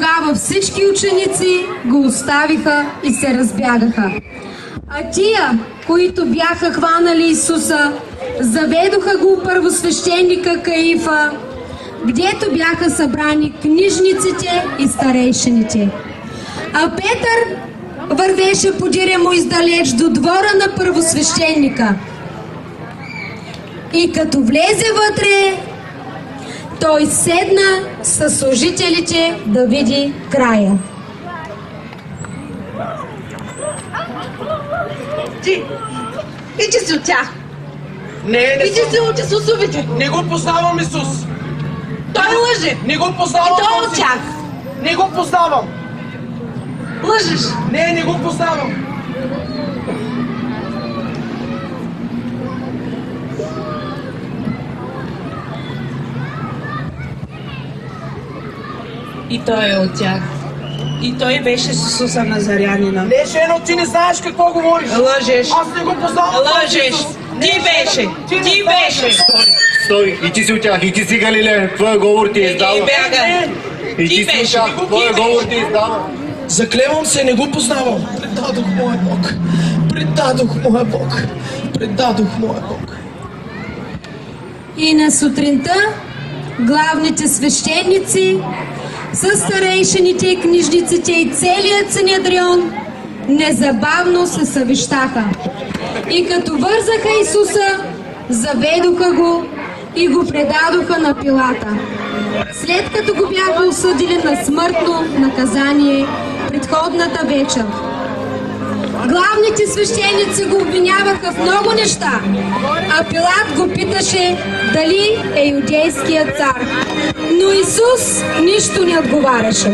тогава всички ученици го оставиха и се разбягаха. А тия, които бяха хванали Исуса, заведоха го първосвещеника Каифа, гдето бяха събрани книжниците и старейшините. А Петър вървеше подире му издалеч до двора на първосвещеника. И като влезе вътре, той седна със служителите да види края. Ти си от тях. Не Ти си от Исусовите. Не го познавам Исус. Той лъже. Не го познавам. И той от тях. Не го познавам. Лъжеш. Не го познавам. И той е от тях. И той беше с Исуса Назарянина. Не, жено, ти не знаеш какво говориш. Лъжеш. Аз не го познавам. Лъжеш. Ти беше. Ти беше. Стой, и ти си от тях, и ти си Галилея. Твоя говор ти издава. Бяга. И ти си от тях, твоя говор ти издава. Заклевам се, не го познавам. Предадох моя Бог. Предадох моя Бог. Предадох моя Бог. И на сутринта главните свещеници със старейшините и книжниците и целият Синедрион незабавно се съвещаха. И като вързаха Исуса, заведоха го и го предадоха на Пилата. След като го бяха осъдили на смъртно наказание предходната вечер. Главните свещеници го обвиняваха в много неща, а Пилат го питаше дали е юдейският цар. Но Исус нищо не отговаряше.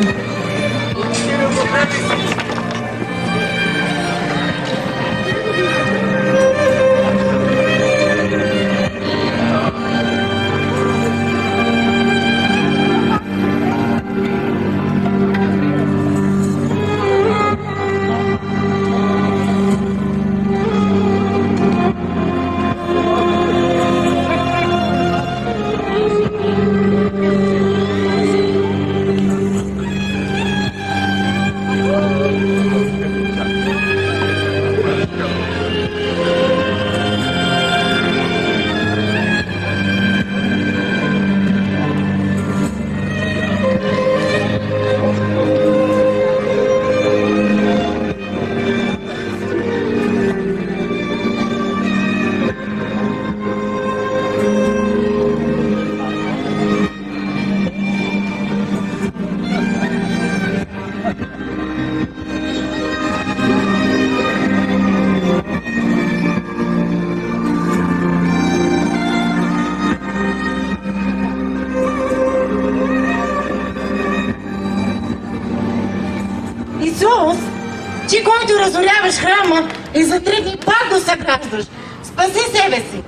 Ти, който разоряваш храма и за 3 дни пак го съграждаш, спаси себе си.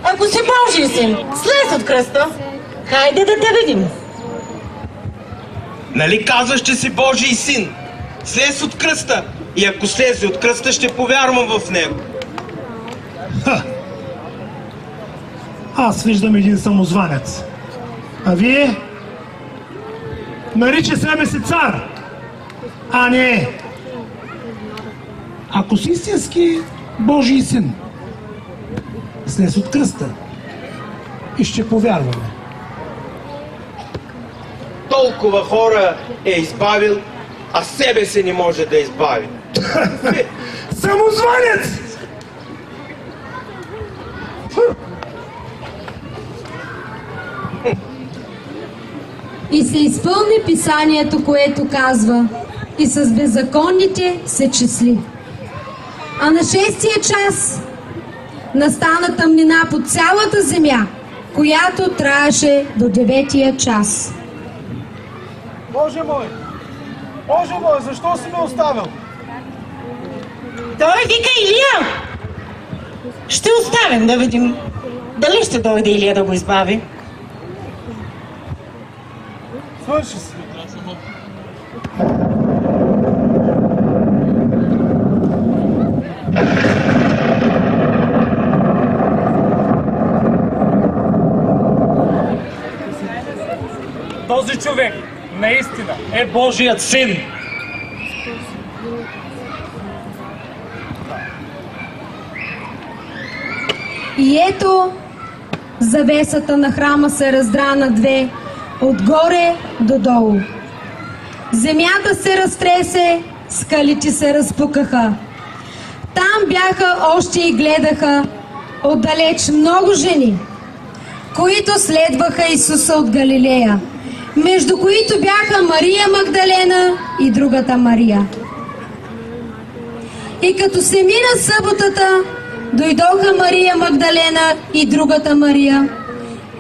Ако си Божий син, слез от кръста, хайде да те видим. Нали казваш, че си Божий син? Слез от кръста. И ако слезе от кръста, ще повярвам в него. Аз виждам един самозванец. А вие? Нарича себе си цар. А не. Ако си истински Божий син, слез от кръста и ще повярваме. Толкова хора е избавил, а себе си не може да избави. Самозванец! И се изпълни писанието, което казва: и с беззаконните се числи. А на 6-тия час настана тъмнина по цялата земя, която траеше до 9-тия час. Боже мой! Боже мой, защо си ме оставил? Той вика Илия! Ще оставим да видим дали ще дойде Илия да го избави. Свърши се. Този човек наистина е Божият син. И ето, завесата на храма се раздра на две, отгоре до долу. Земята се разтресе, скалите се разпукаха. Там бяха още и гледаха отдалеч много жени, които следваха Исуса от Галилея, между които бяха Мария Магдалена и другата Мария. И като се мина съботата, дойдоха Мария Магдалена и другата Мария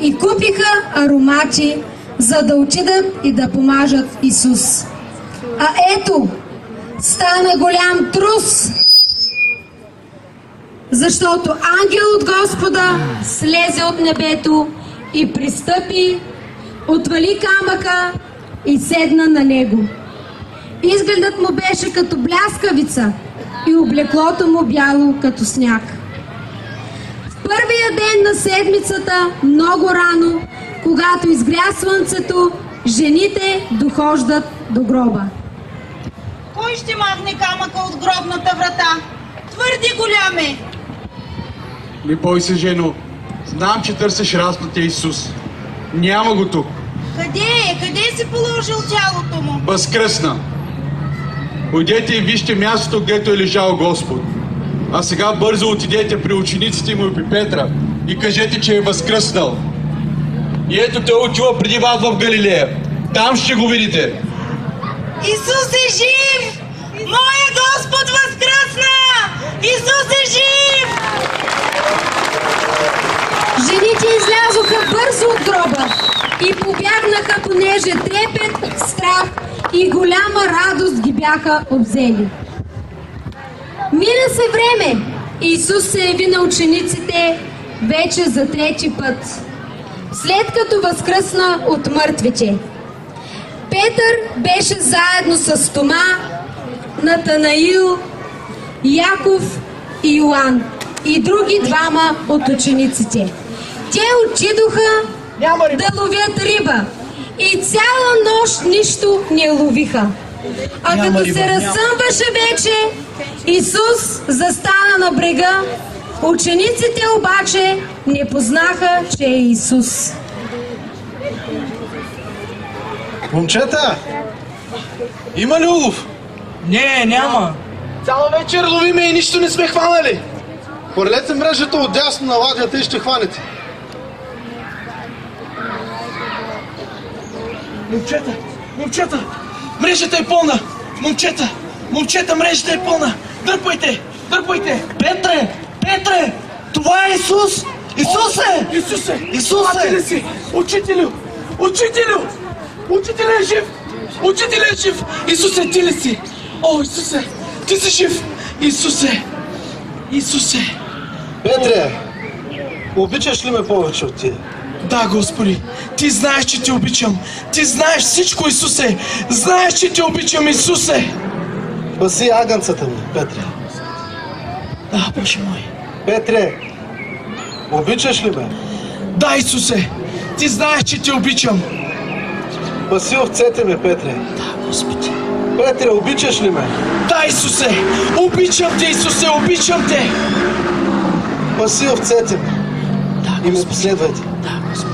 и купиха аромати, за да отидат и да помажат Исус. А ето, стана голям трус, защото ангел от Господа слезе от небето и пристъпи, отвали камъка и седна на него. Изгледът му беше като бляскавица и облеклото му бяло като сняг. В първия ден на седмицата, много рано, когато изгря слънцето, жените дохождат до гроба. Кой ще махне камъка от гробната врата? Твърде голям е. Не бой се, жено. Знам, че търсиш разпнатия Исус. Няма го тук. Къде е? Къде си положил тялото му? Възкръсна. Отидете и вижте мястото, където е лежал Господ. А сега бързо отидете при учениците му и при Петра и кажете, че е възкръснал. И ето те отива преди вас в Галилея. Там ще го видите. Исус е жив! Моя Господ възкръсна! Исус е жив! Жените излязоха бързо от гроба и побягнаха, понеже трепет, страх и голяма радост ги бяха обзели. Мина се време. Исус се яви на учениците вече за трети път, след като възкръсна от мъртвите. Петър беше заедно с Тома, Натанаил, Яков и Йоан и други двама от учениците. Те отидоха да ловят риба и цяла нощ нищо не ловиха. А като се разсъмваше вече, Исус застана на брега. Учениците обаче не познаха, че е Исус. Момчета, има ли улов? Не, няма. Цяла вечер ловиме и нищо не сме хванали. Хвърлете мрежата отдясно на ладията и ще хванете. Момчета, мрежата е пълна. Момчета, мрежата е пълна. Дърпайте. Петре, това е Исус. Исусе! Си! Учителю е жив! Учителят е жив! Исусе, ти ли си? О, Исусе, ти си жив! Исусе! Петре, обичаш ли ме повече от тия? Да, Господи, ти знаеш, че те обичам. Ти знаеш всичко, Исусе. Знаеш, че те обичам, Исусе. Спаси агънцата ми, Петре. Да, Боже мой. Петре, обичаш ли ме? Да, Исусе, ти знаеш, че те обичам. Спаси овцете ми, Петре. Да, Господи. Петре, обичаш ли ме? Да, Исусе, обичам те, Исусе, обичам те. Спаси овцете ми. Да, и ме последвайте. Да, Господи.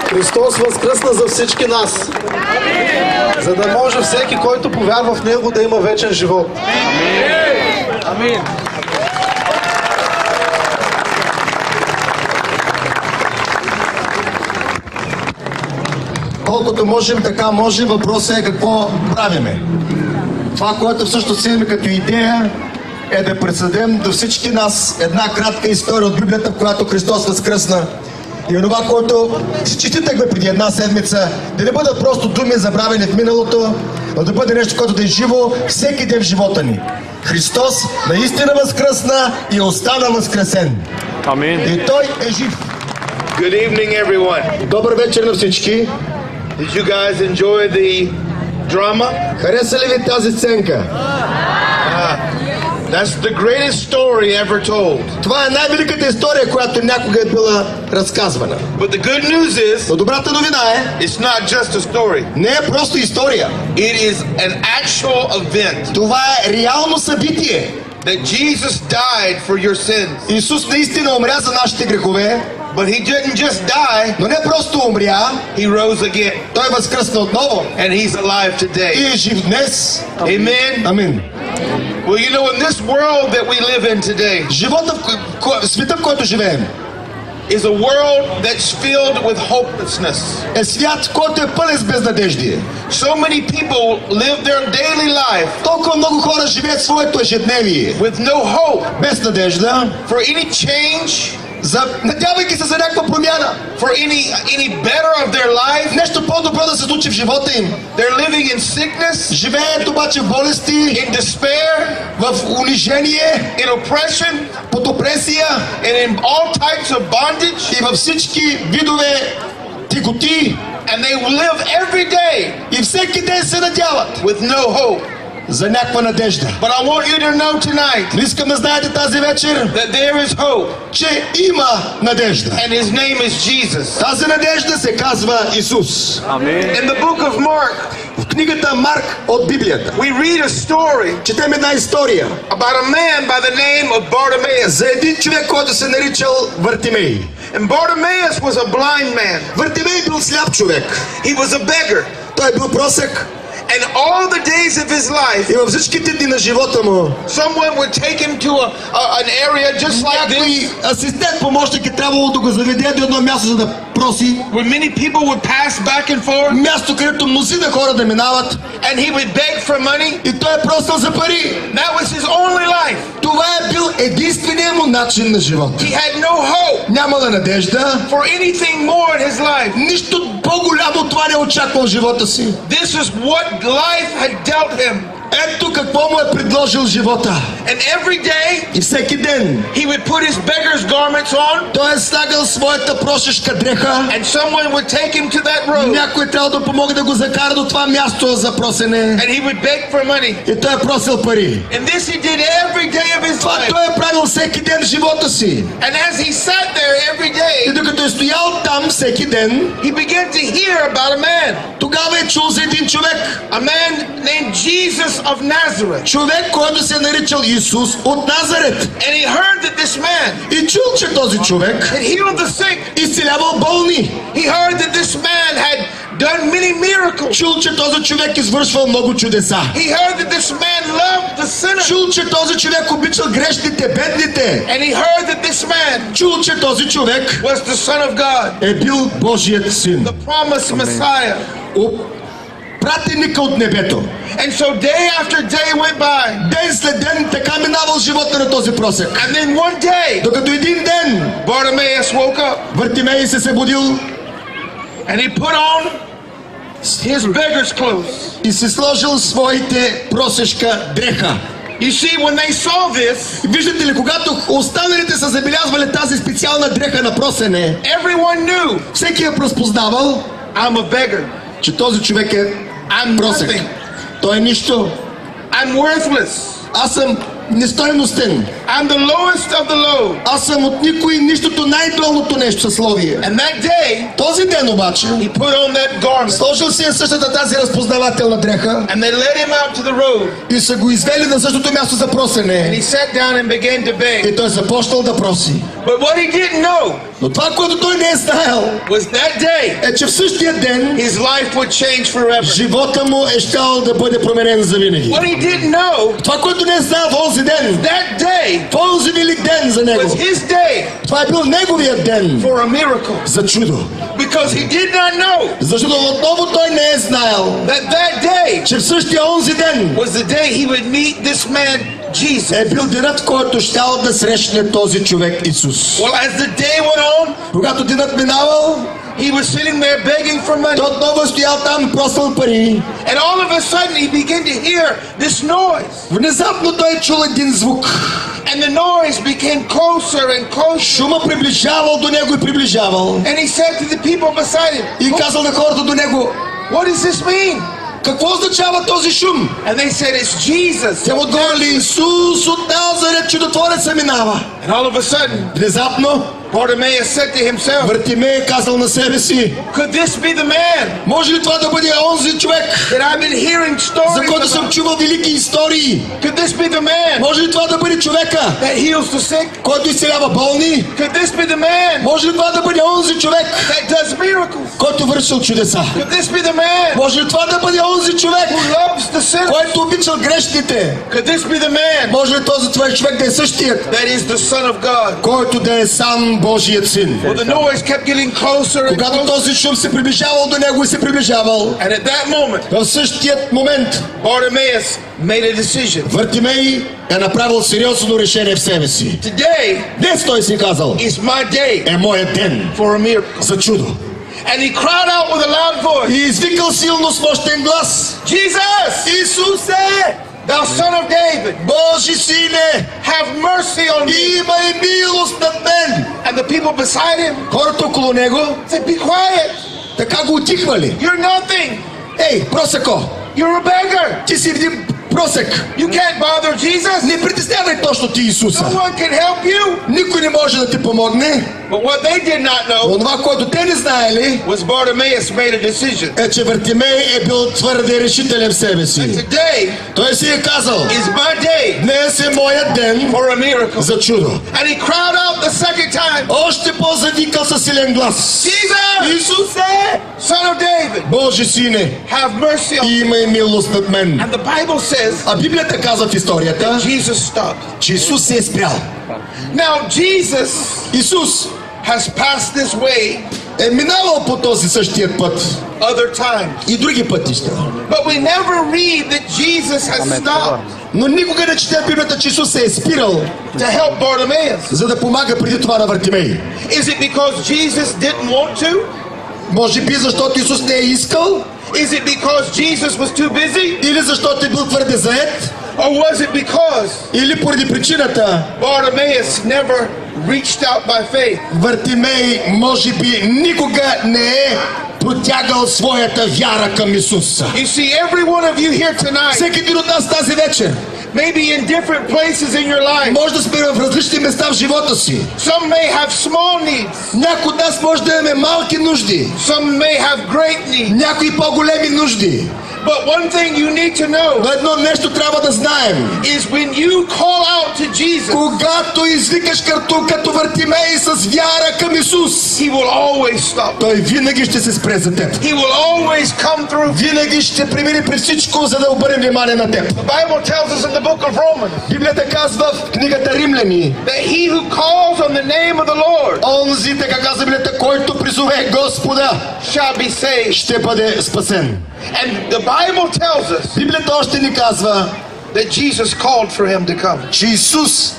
Христос възкръсна за всички нас, за да може всеки, който повярва в Него, да има вечен живот. Амин. Колкото можем, така можем. Въпросът е какво правиме. Това, което всъщност имаме като идея, е да предадем до всички нас една кратка история от Библията, в която Христос възкръсна. И това, което четитахме преди една седмица, да не бъдат просто думи забравени в миналото, но да бъде нещо, което да е живо всеки ден в живота ни. Христос наистина възкръсна и остана възкресен. Амин. И Той е жив. Good evening, everyone. Добър вечер на всички. Did you guys enjoy the drama? Хареса ли ви тази сценка? That's the greatest story ever told. Това е най-великата история, която някога е била разказвана. But the good news is, но добрата новина е, it's not just a story. Не е просто история. It is an actual event. Това е реално събитие. That Jesus died for your sins. Исус наистина умря за нашите грехове. But he didn't just die. Но не просто умря. He rose again. Той възкръсна отново. And he's alive today. И е жив днес. Amen. Амин. Well, you know, in this world that we live in today, живота в света, в който живеем, is a world that's filled with hopelessness. Е свят, който е пълен с безнадеждие. So many people live their daily life. Толкова много хора живеят своето ежедневие. With no hope. Без надежда. For any change. Надявайки се за някаква промяна. For any better of their life. Нещо по-добро да се случи в живота им. They're living in sickness. Живеят обаче в болести. In despair. В унижение. In oppression. Под опресия. And in all types of bondage. И във всички видове тиготи. And they live every day. И всеки ден се надяват. With no hope. За някаква надежда. But I want you to know tonight. Но искам да знаете тази вечер. That there is hope. Че има надежда. And his name is Jesus. Тази надежда се казва Исус. Amen. In the book of Mark. В книгата Марк от Библията. We read a story. Четем една история. About a man by the name of Bartimaeus. За един човек, който се наричал Вартимей. And Bartimaeus was a blind man. Вартимей бил сляп човек. He was a beggar. Той бил просек. And all the days of his life, и във всичките дни на живота му, someone would take him to an area just like this. Асистент помощник е трябвало да го заведе до едно място, за да проси. Where many people would pass back and forth. Място, където мнозина хора да минават. And he would beg for money. И той е просил за пари. That was his only life. Това е бил единственият му начин на живота. He had no hope. Нямала надежда. For anything more in his life. Нищо по-голямо от това не очаквал в живота си. This is what life had dealt him. Ето какво му е предложил живота. And every day, и всеки ден, he would put his beggar's garments on. Той е слагал своята прошешка дреха. And someone would take him to that road. Някой трябва да помогне да го закара до това място за просене. And he would beg for money. И той е просил пари. And this he did every day of his това life. Той е правил всеки ден в живота си. And as he sat there every day, и докато е стоял там всеки ден, he began to hear about a man. Тогава е чул за един човек. A man named Jesus of Nazareth. Човек, който се наричал Исус от Назарет. And he heard that this man и чул, че този човек had healed the sick. изцелявал болни. He heard that this man had done many miracles. Чул, че този човек извършвал много чудеса. He heard that this man loved the sinners. Чул, че този човек обичал грешните, бедните. And he heard that this man чул, че този човек was the Son of God. е бил Божият син. The promised Messiah. Пратеника от небето. And so day after day went by. Ден след ден така минавал живота на този просек. And then one day, докато един ден Bartimaeus woke up. Вартимей се събудил. And he put on his beggar's clothes. И се сложил своите просешка дреха. You see, when they saw this, виждате ли, когато останалите са забелязвали тази специална дреха на просене, everyone knew. Всеки я разпознавал. I'm a beggar. Че този човек е просек. Той е нищо. I'm worthless. Аз съм нестойностен. I'm the lowest of the low. Аз съм от никой нищото, най-долното нещо съсловие. And that day, този ден обаче, he put on that garment. Сложил си същата тази разпознавателна дреха. And they led him out to the road. И са го извели на същото място за просене. And he sat down and began to beg. И той започнал да проси. But what he didn't know, но това, което той не е знаел, was that day, е, че в същия ден, his life would change forever. Живота му е щял да бъде променен за винаги. What he didn't know, това, което не е знаел в онзи ден, that day, този велик ден за него, was his day. Това е бил неговият ден. For a miracle. За чудо. Because he did not know. Защото отново той не е знаел, that day, че в същия онзи ден, was the day he would meet this man Jesus. Е бил денът, който щял да срещне този човек Исус. Well, as the day went on, когато денът минавал, he was sitting there begging for money. Той отново стоял там, просил пари. And all of a sudden he began to hear this noise. Внезапно той чул един звук. And the noise became closer and closer. Шума приближавал до него и приближавал. And he said to the people beside him, И казал на хората до него: what does this mean? Какво означава този шум? And they said, it's Jesus. Те му отговорили: Исус от Назарет, чудотвореца минава. And all of a sudden, Внезапно Bartimaeus said to himself, Вартимей казал на себе си: could this be the man може ли това да бъде онзи човек, that I've been hearing за stories който съм about? чувал велики истории? Could this be the man Може ли това да бъде човека, that heals the sick? който изцелява болни? Could this be the man Може ли това да бъде онзи човек, that does miracles? който вършил чудеса? Could this be the man Може ли това да бъде онзи човек, who loves the sinners? който обичал грешните? Could this be the man Може ли този твой човек да е същият, that is the Son of God? който да е сам Божият син? Well, the noise kept getting closer and Когато closer. този шум се приближавал до него и се приближавал, And at that moment, в същият момент Bartimaeus made a decision. Вартимей е направил сериозно решение в себе си. Today Днес той си казал: is my day е моят ден for a miracle. за чудо. And he cried out with a loud voice, И извикал силно с мощен глас: Jesus, Исусе, thou son of David, Божи сине, have mercy on me. имай милост над мен. And the people beside him Хората около него said, be quiet. така го утихвали. You're nothing. Ей, просеко, You're a beggar. ти си един просек. You can't bother Jesus. Не притеснявай точно ти Исуса. No one can help you. Никой не може да ти помогне. But what they did not know Но това, което те не знаели, was Bartimaeus made a decision. е, че Вартимей е бил твърде решителен в себе си. Today Той си е казал: is my day днес е моят ден for a miracle. за чудо. And he cried out the second time, Още по-завикал със силен глас: Jesus, Исусе, son of David, Божи сине, have mercy on me. имай милост над мен. And the Bible says А Библията казва в историята, Jesus stopped. че Исус се е спрял. Now Jesus Исус has passed this way е минавал по този същия път other times. и други пътища. But we never read that Jesus has stopped Но никога не чете в Библията, че Исус се е спирал, to help Bartimaeus. за да помага преди това на Вартимей. Is it because Jesus didn't want to? Може би защото Исус не е искал, Is it because Jesus was too busy? или защото е бил твърде заед, Or was it because или поради причината Bartimaeus never reached out by faith? Вартимей може би никога не е протягал своята вяра към Исуса. You see, every one of you here tonight, Всеки един от нас тази вечер maybe in different places in your life, може да сме в различни места в живота си. some may have small needs, Някой от нас може да имаме малки нужди, some may have great needs. някои по-големи нужди. But one thing you need to know Но едно нещо трябва да знаем. is when you call out to Jesus, Когато извикаш като Вартимей с вяра към Исус, He will always stop. Той винаги ще се спре за теб. He will always come through. Винаги ще премине през всичко, за да обърне внимание на теб. The Bible tells us in the book of Romans Библията казва в книгата Римляни: that he who calls on the name of the Lord онзи, така казва Библията, който призове Господа, shall be saved. ще бъде спасен. And the Bible tells us Библията още ни казва, that Jesus called for him to come. че Исус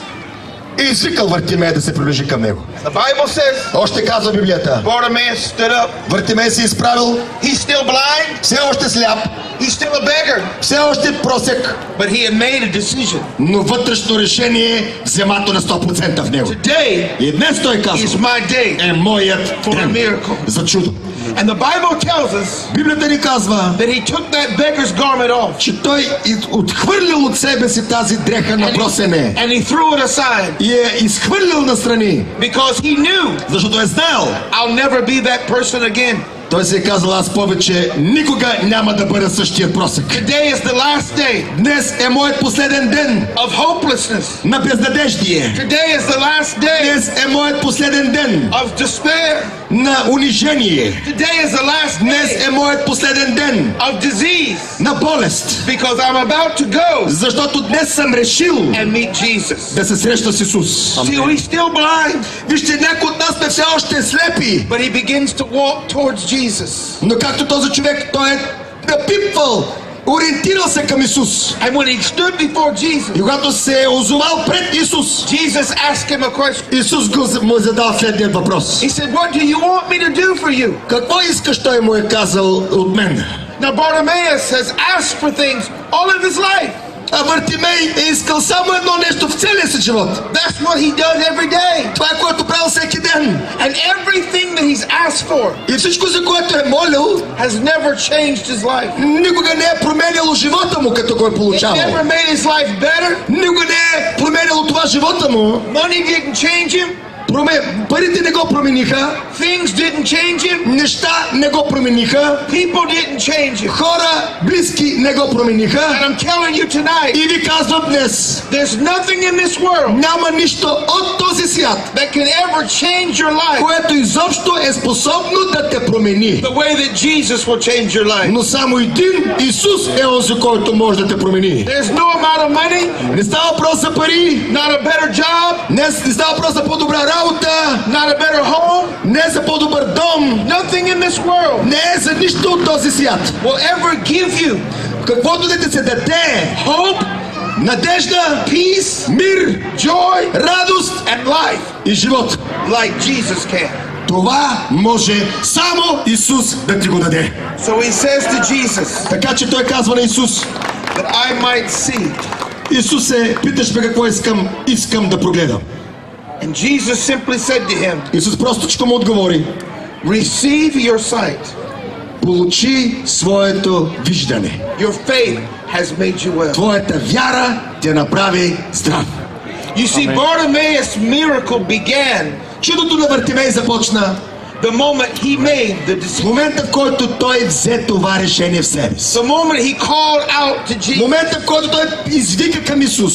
е извикал Вартимей да се приближи към него. The Bible says Още казва Библията: Bartimaeus stood up. Вартимей се изправил, He's still blind. все още сляп, He's still a beggar. все още просек, But he had made a decision. но вътрешно решение вземато на 100% в него. Today И днес той is казва: my day е моят for a ден miracle. за чудо. And the Bible tells us Библията ни казва, that he took that beggar's garment off че той отхвърлил от себе си тази дреха на просене and he threw it aside и е изхвърлил настрани, because he knew защото е знаел. I'll never be that person again. Той се е казал: аз повече никога няма да бъда същия просек. Today is the last day Днес е моят последен ден of hopelessness. на безнадеждие. Today is the last day Днес е моят последен ден of despair. на унижение. Today is the last Днес day е моят последен ден of disease на болест. because I'm about to go Защото днес съм решил and meet Jesus. да се среща с Исус. See, he's still blind, Вижте, някои от нас сме все още слепи. but he begins to walk towards Jesus. Но както този човек, той е напипвал, ориентирал се към Исус. And when he stood before Jesus, И когато се е озовал пред Исус, Jesus asked him a question. Исус му задал следният въпрос: He said, what do you want me to do for you? какво искаш? Той му е казал: от мен. Now Bartimaeus has asked for things all of his life. А Бартимей е искал само едно нещо в целия си живот. That's what he does every day. Това е което правил всеки ден. And everything that he's asked for И всичко, за което е молил, has never changed his life. никога не е променяло живота му, като го е It получавал. never made his life better. Никога не е променяло това живота му. Money didn't change him. Парите не го промениха. Things didn't change him. Неща не го промениха. People didn't change him. Хора близки не го промениха. And I'm telling you tonight, И ви казвам днес, there's nothing in this world няма нищо от този свят, that can ever change your life което изобщо е способно да те промени. the way that Jesus will change your life. Но само един Исус е онзи, който може да те промени. There's no amount of money, Не става въпрос за пари, not a better job, не става въпрос за по-добра работа, not a better home, не за по-добър дом, nothing in this world не е за нищо от този свят. will ever give you Каквото да ти се даде, hope, надежда, peace, мир, joy, радост and life и живот. like Jesus can. Това може само Исус да ти го даде. So he says to Jesus Така че той казва на Исус, that I might see. Исусе, питаш ме какво искам да прогледам. And Jesus simply said to him, Исус простичко му отговори, receive your sight. получи своето виждане. Your faith has made you well. Твоята вяра те направи здрав. You see, Bartimaeus' miracle began Чудото на Бартимей започна the moment he made the в decision. момента, в който той взе това решение в себе си. The moment he called out to В Jesus, момента, в който той извика към Исус,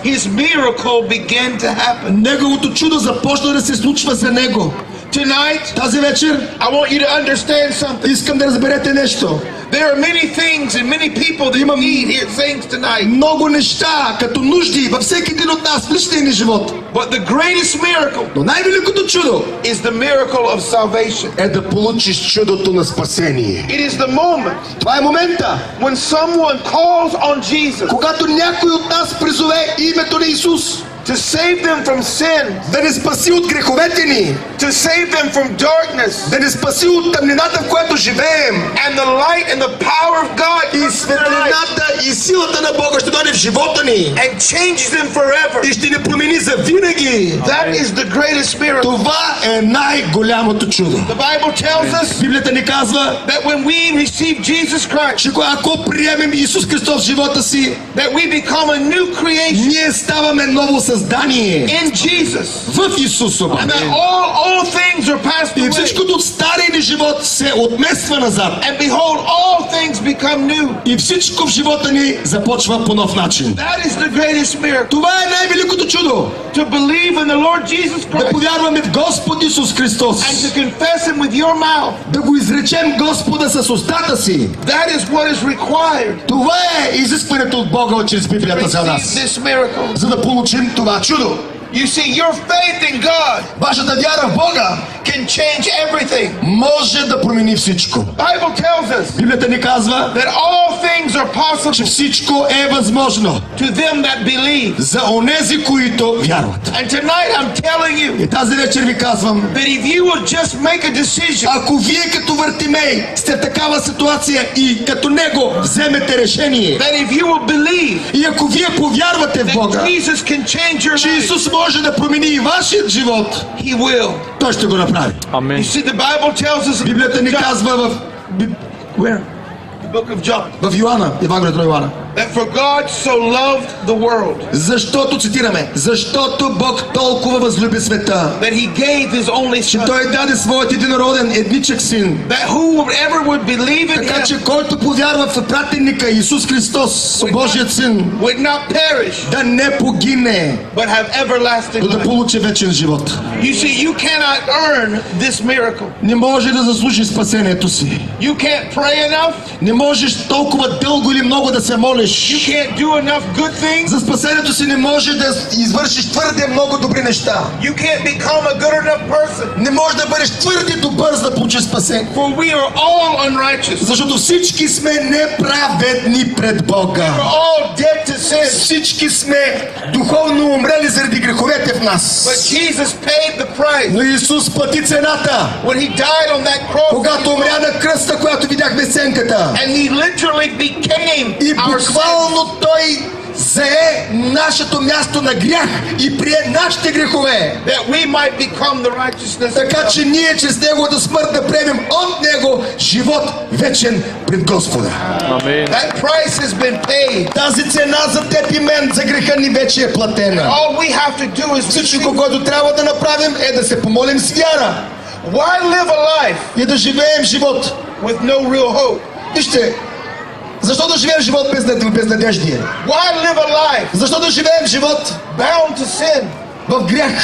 his miracle began to happen. неговото чудо започна да се случва за него. Tonight, Тази вечер I want you to understand something. искам да разберете нещо. There are many things and many people that need here things tonight. Много неща, като нужди във всеки един от нас в личния ни живот. But the greatest miracle Но най-великото чудо is the miracle of salvation. е да получиш чудото на спасение. It is the moment Това е момента, when someone calls on Jesus когато някой от нас призове името на Исус, to save them from sin, да ни спаси от греховете ни, to save them from darkness, да ни спаси от тъмнината, в която живеем. and the light and the power of God И comes in their life светлината и силата на Бога ще дойде в живота ни and changes them forever. и ще ни промени за винаги. That is the greatest miracle. Това е най-голямото чудо. The Bible tells us Библията ни казва, that when we receive Jesus Christ, че ако приемем Исус Христос в живота си, that we become a new creation ние ставаме ново създание in Jesus, в Исус. and that all things are passed И away, всичкото от стария ни живот се отмества назад. and behold, all things become new. И всичко в живота ни започва по нов начин. That is the greatest miracle. Това е най-великото чудо. To believe in the Lord Jesus Да Christ повярваме в Господ Исус Христос. and to confess Him with your mouth. Да го изречем Господа с устата си. That is what is required Това е изискването от Бога чрез to Библията за receive нас. this miracle. За да получим това чудо. You see, your faith in God Вашата вяра в Бога can change everything. може да промени всичко. The Bible tells us Библията ни казва, that all things are че possible всичко е възможно to them that believe. за онези, които вярват. And tonight I'm telling you И тази вечер ви казвам, that if you will just make a decision ако вие като Вартимей сте в такава ситуация и като него вземете решение, that if you will believe и ако вие повярвате в that Бога, Jesus can change your че life, Исус може да промени и вашият живот, He will. той ще го направи. You see, the Bible tells us in Библията ни казва в the book of John в Йоанна, Евангелието на Йоанна, that for God so loved the world защото, цитираме, защото Бог толкова възлюби света, that He gave His only че Son, той даде своят единороден едничък син, that whoever would believe in така че Him който повярва в пратеника Исус Христос, Божият син, would not perish да не погине, but have everlasting но да life. получи вечен живот. You see, you cannot earn this miracle. Не може да заслужи спасението си. You can't pray enough. Не можеш толкова дълго или много да се молиш. You can't do enough good things. За спасението си не може да извършиш твърде много добри неща. You can't become a good enough person. Не можеш да бъдеш твърде добър, за да получиш спасение. For we are all unrighteous. Защото всички сме неправедни пред Бога. We're all dead to sin. Всички сме духовно умрели заради греховете в нас. But Jesus paid the price. Но Исус плати цената. When He died on that cross, Когато умря на кръста, която видяхме сценката. and He literally became И our sin. буквално Той зае нашето място на грях и прие нашите грехове. That we might become the righteousness of Така God. че ние чрез Неговата смърт да приемем от Него живот вечен пред Господа. That price has been paid. Тази цена за теб и мен, за греха ни вече е платена. All we have to do is Всичко, което трябва да направим, е да се помолим с вяра. Why live a life И да живеем живот. with no real hope? Вижте, защо да живеем живот без надеждие? Why live a life Защо да живеем живот bound to sin? в грях?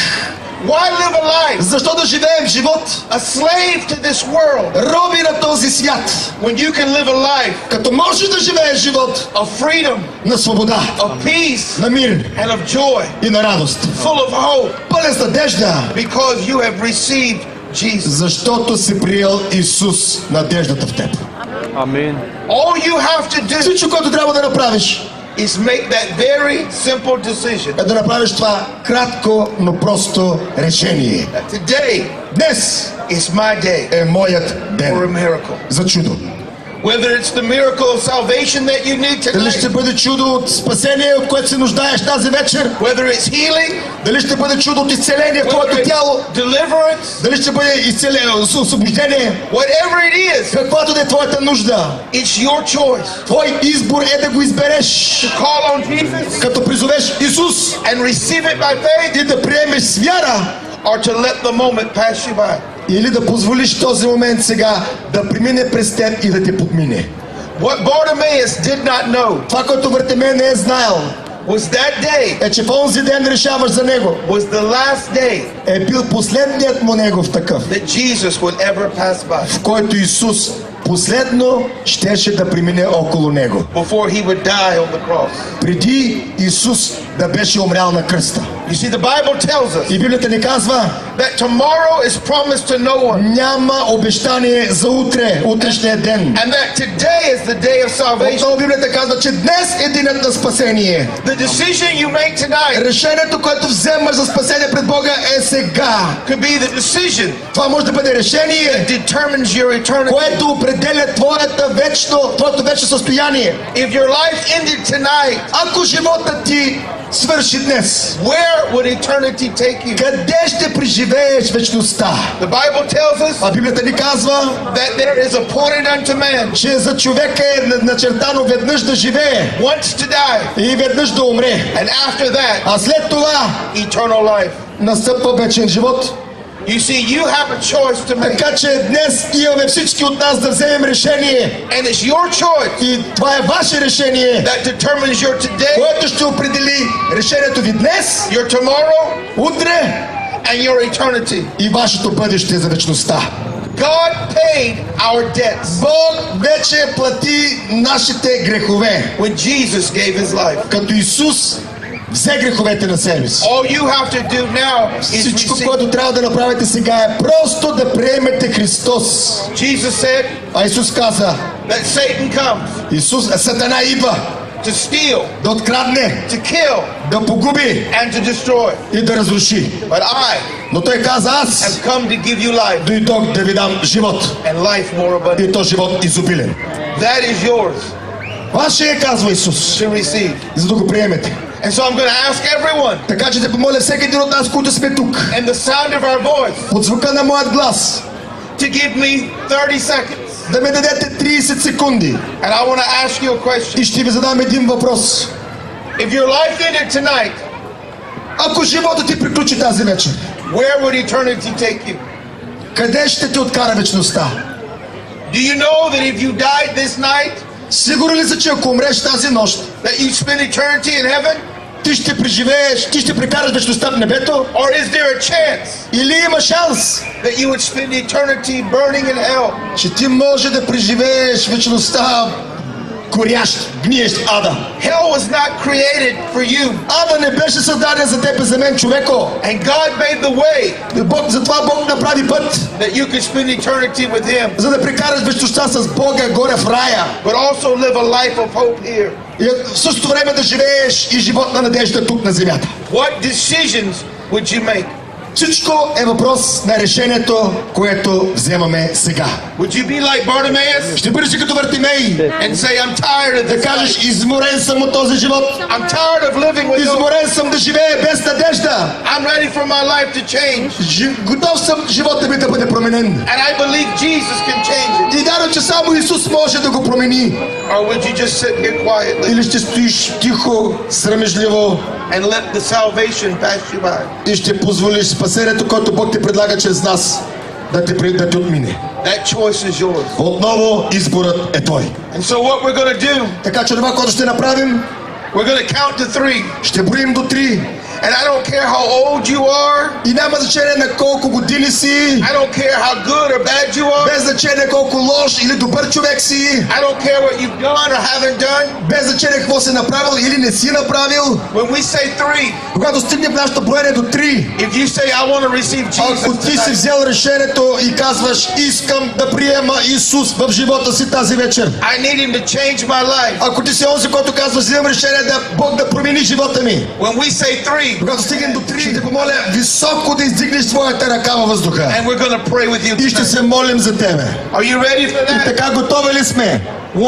Why live a life Защо да живеем живот a slave to this world роби на този свят? when you can live a life Като можеш да живееш живот of freedom, на свобода, of peace, на мир and of joy, и на радост, full of hope, пълен с надежда, because you have received Jesus. защото си приел Исус, надеждата в теб. All you have to do Всичко, което трябва да направиш, is make that very simple decision. е да направиш това кратко, но просто решение. That today Днес is my day е моят for a ден miracle. за чудо. Whether it's the miracle of salvation that you need Дали ще tonight, бъде чудо от спасение, от което се нуждаеш тази вечер? whether it's healing, Дали ще бъде чудо от изцеление в whether твоето тяло? it's deliverance, Дали ще бъде освобождение? whatever it is, Каквато да е твоята нужда, it's your choice. твой избор е да го избереш. Call on Jesus Като призовеш Исус and receive it by faith, и да приемеш с вяра, or to let the moment pass you by. или да позволиш този момент сега да премине през теб и да те подмине. What Bartimaeus did not know Това, което Вартимей не е знаел, was that day е, че в онзи ден решаваш за него. was the last day Е бил последният му негов такъв, that Jesus would ever pass by в който Исус последно щеше да премине около него. before he would die on the cross. Преди Исус да беше умрял на кръста. You see, the Bible tells us И Библията ни казва, that tomorrow is promised to no one, няма обещание за утре, утрешния ден. and that today is the day of salvation. Отново Библията казва, че днес е денят на спасение. The decision you make tonight Решението, което вземаш за спасение пред Бога, е сега. could be the decision Това може да бъде решение, that determines your eternity. което определя твоето вечно състояние. If your life ended tonight, Ако живота ти свърши днес, where would eternity take you? къде ще преживееш вечността? The Bible tells us А Библията ни казва, that there is appointed unto man че за човека е начертано веднъж да живее once to die, и веднъж да умре. and after that, А след това eternal life. настъпва вечен живот. You see, you have a choice to make, Така че днес имаме всички от нас да вземем решение. and it's your choice И това е ваше решение, that determines your today, което ще определи решението ви днес, your tomorrow, утре and your eternity. и вашето бъдеще за вечността. God paid our debts Бог вече плати нашите грехове, when Jesus gave his life. като Исус взе греховете на себе си. All you have to do now is Всичко, receive. което трябва да направите сега е просто да приемете Христос. Jesus said А Исус каза, that Satan comes Сатана идва to steal, да открадне, to kill, да погуби and to destroy. и да разруши. But I Но той каза, аз have come to give you life, дойдох да ви дам живот, and life more abundant. и то живот изобилен. That is yours Ваше е, казва Исус, to receive. за да го приемете. And so I'm going to ask everyone, Така че да помоля всеки един от нас, които сме тук, and the sound of our voice, под звука на моят глас, to give me 30 seconds. да ми дадете 30 секунди. And I want to ask you a question. И ще ви задам един въпрос. If your life ended tonight, Ако живота ти приключи тази вечер, where would eternity take you? къде ще те откара вечността? Do you know that if you died this night, Сигурен ли си, че ако умреш тази нощ, that you spend eternity in heaven? ти ще преживееш, ти ще прекараш вечността в небето? Or is there a chance Или има шанс, that you would spend eternity burning in hell? че ти може да преживееш вечността горящ, гниещ ада? Hell was not created for you. Ада не беше създаден за теб и за мен, човеко. And God made the way Затова Бог направи път, that you could spend eternity with Him, за да прекараш вечността с Бога горе в рая. but also live a life of hope here. И в същото време да живееш и живот на надежда тук на земята. What decisions would you make? Всичко е въпрос на решението, което вземаме сега. Would you be like Bartimaeus? Ще бъдеш като Вартимей And say, I'm tired of да this кажеш, life. изморен съм от този живот. I'm tired of living with no... Изморен съм да живея без надежда. I'm ready for my life to change. Готов съм живота ми да бъде променен. And I believe Jesus can change it. И вярвам, че само Исус може да го промени. Or would you just sit here quietly Или ще стоиш тихо, срамежливо and let the salvation pass you by? и ще позволиш спасението, което Бог ти предлага чрез нас, да те отмине. That choice is yours. Отново изборът е твой. And so what we're going to do, Така че това, което ще направим, we're going to count to 3. ще броим до 3. And I don't care how old you are. И няма значение на колко години си. I don't care how good or bad you are. Без значение колко лош или добър човек си. I don't care what you've done or haven't done. Без значение какво си направил или не си направил. When we say 3, когато стигнем нашето броене до 3, if you say I want to receive Jesus, ако ти си взел решението и казваш, искам да приема Исус в живота си тази вечер. I need him to change my life. Ако ти си онзи, който казва, вземам решение да Бог да промени живота ми. When we say 3, когато стигнем до 3, ще те помоля високо да издигнеш твоята ръка във въздуха. And we're going to pray with you. И ще се молим за тебе. Are you ready for that? И така готови ли сме? 1,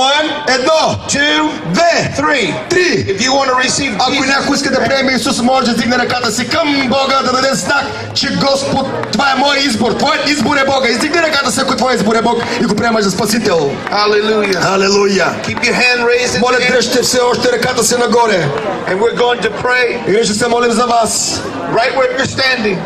1, 2, 2, 3. 3. If you want to receive Ако Jesus, някой иска да приеме Исус, може да дигне ръката си към Бога, да даде знак, че Господ, това е моят избор. Твоят избор е Бога. Издигни ръката си, ако твоят избор е Бог и го приемаш за Спасител. Hallelujah. Алелуя. Keep your hand raised. Моля, дръжте все още ръката си нагоре. And we're going to pray. И ние ще се молим за вас. Right where you're standing.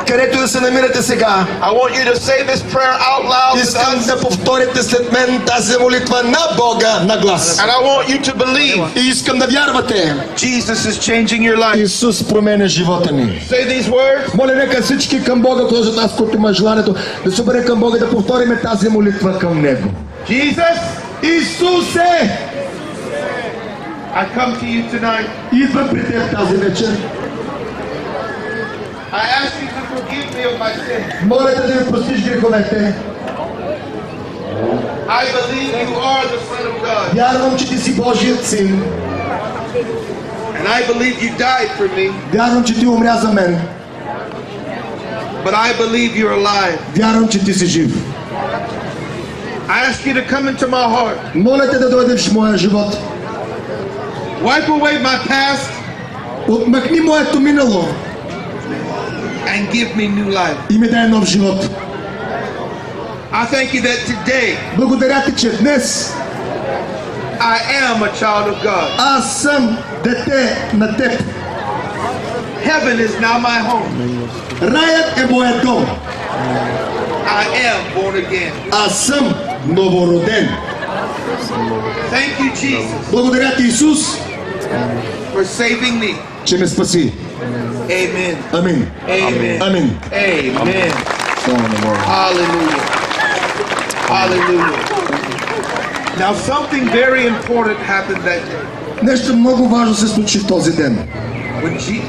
Където да се намирате сега. I want you to say this prayer out loud. Искам да повторите след мен тази молитва на Бога на глас. And I want you to believe. И искам да вярвате. Jesus is changing your life. Исус променя живота ни. Say these words. Моля, нека всички към Бога, този от нас, който има желанието да се обърне към Бога, да повториме тази молитва към Него. Jesus, Исусе, I come to you tonight. идвам при теб тази вечер. I ask you to forgive me of my sins. Моля те да ми простиш греховете. I believe you are the Son of God. Вярвам, че ти си Божият син. And I believe you died for me. Вярвам, че ти умря за мен. But I believe you're alive. Вярвам, че ти си жив. I ask you to come into my heart. Моля те да дойдеш в моя живот. Wipe away my past. Отмъкни моето минало. And give me new life. И ми дай нов живот. I thank you that today Благодаря ти, че днес I am a child of God. аз съм дете на теб. Heaven is now my home. Раят е моят дом. I am born again. Аз съм новороден. Thank you, Jesus, Благодаря ти, Исус, for saving me. че ме спаси. Amen. Амин. Amen. Амин. Amen. Hallelujah. Hallelujah. Now something very important happened that day. Нещо много важно се случи в този ден.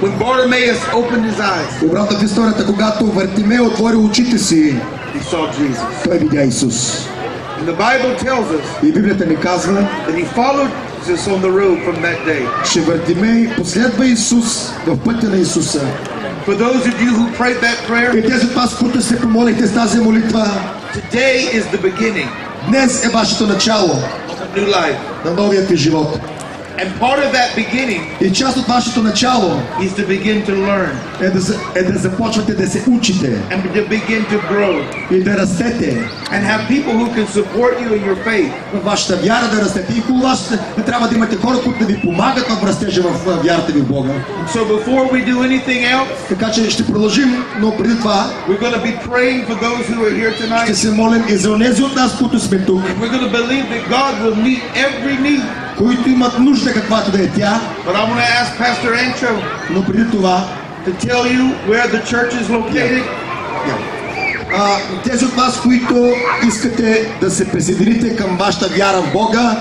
When Bartimaeus opened his eyes, Обратно в историята, когато Вартимей отвори очите си, he saw Jesus. той видя Исус. And the Bible tells us И Библията ни казва, that he followed Jesus on the road from that day. че Вартимей последва Исус в пътя на Исуса. For those of you who prayed that prayer, И тези от вас, които се помолихте с тази молитва, today is the beginning днес е вашето начало of a new life. на новият ви живот. And part of that beginning И част от вашето начало is to begin to learn е да започвате да се учите and to begin to grow и да растете. and have people who can support you in your faith. В вашата вяра да растете. И хубаво вас не трябва да имате хора, които да ви помагат в растежа в вярата ви в Бога. So before we do anything else, Така че ще продължим, но преди това we're going to be praying for those who are here ще tonight. се молим и за онези от нас, които сме тук, We're going to believe that God will meet every need. които имат нужда каквато да е тя. But I want to ask Pastor Ancho Но преди това, to tell you where the church is located. тези от вас, които искате да се присъедините към вашата вяра в Бога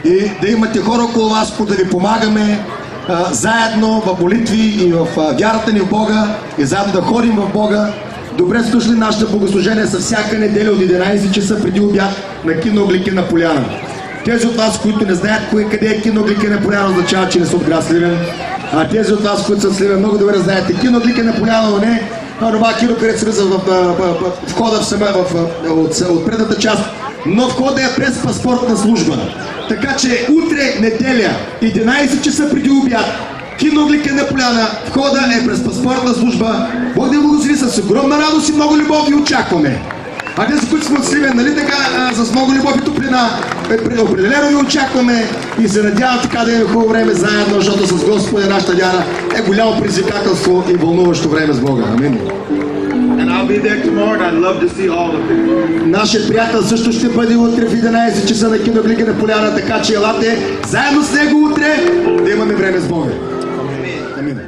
и да имате хора около вас, които да ви помагаме заедно в молитви и в вярата ни в Бога и заедно да ходим в Бога. Добре сте дошли нашите богослужения са всяка неделя от 11 часа преди обяд на кино Гликена поляна. Тези от вас, които не знаят къде е кино Гликена поляна, означава, че не са от град Сливен. А тези от вас, които са в Сливен, много добре знаете кино Гликена поляна, но не това кино, където се влиза в входа от предната част, но входа е през паспортна служба. Така че утре, неделя, 11 часа преди обяд, кино Гликена поляна, входа е през паспортна служба. Бог да благослови с огромна радост и много любов и очакваме. А тези, които сме от Сливен, нали така, с много любов и топлина, определено ви очакваме и се надявам така да имаме хубаво време заедно, защото с Господа нашата вяра е голямо предизвикателство и вълнуващо време с Бога. Амин. Нашият приятел също ще бъде утре в 11 часа на кино Гликена поляна, така че елате заедно с него утре да имаме време с Бога. Амин.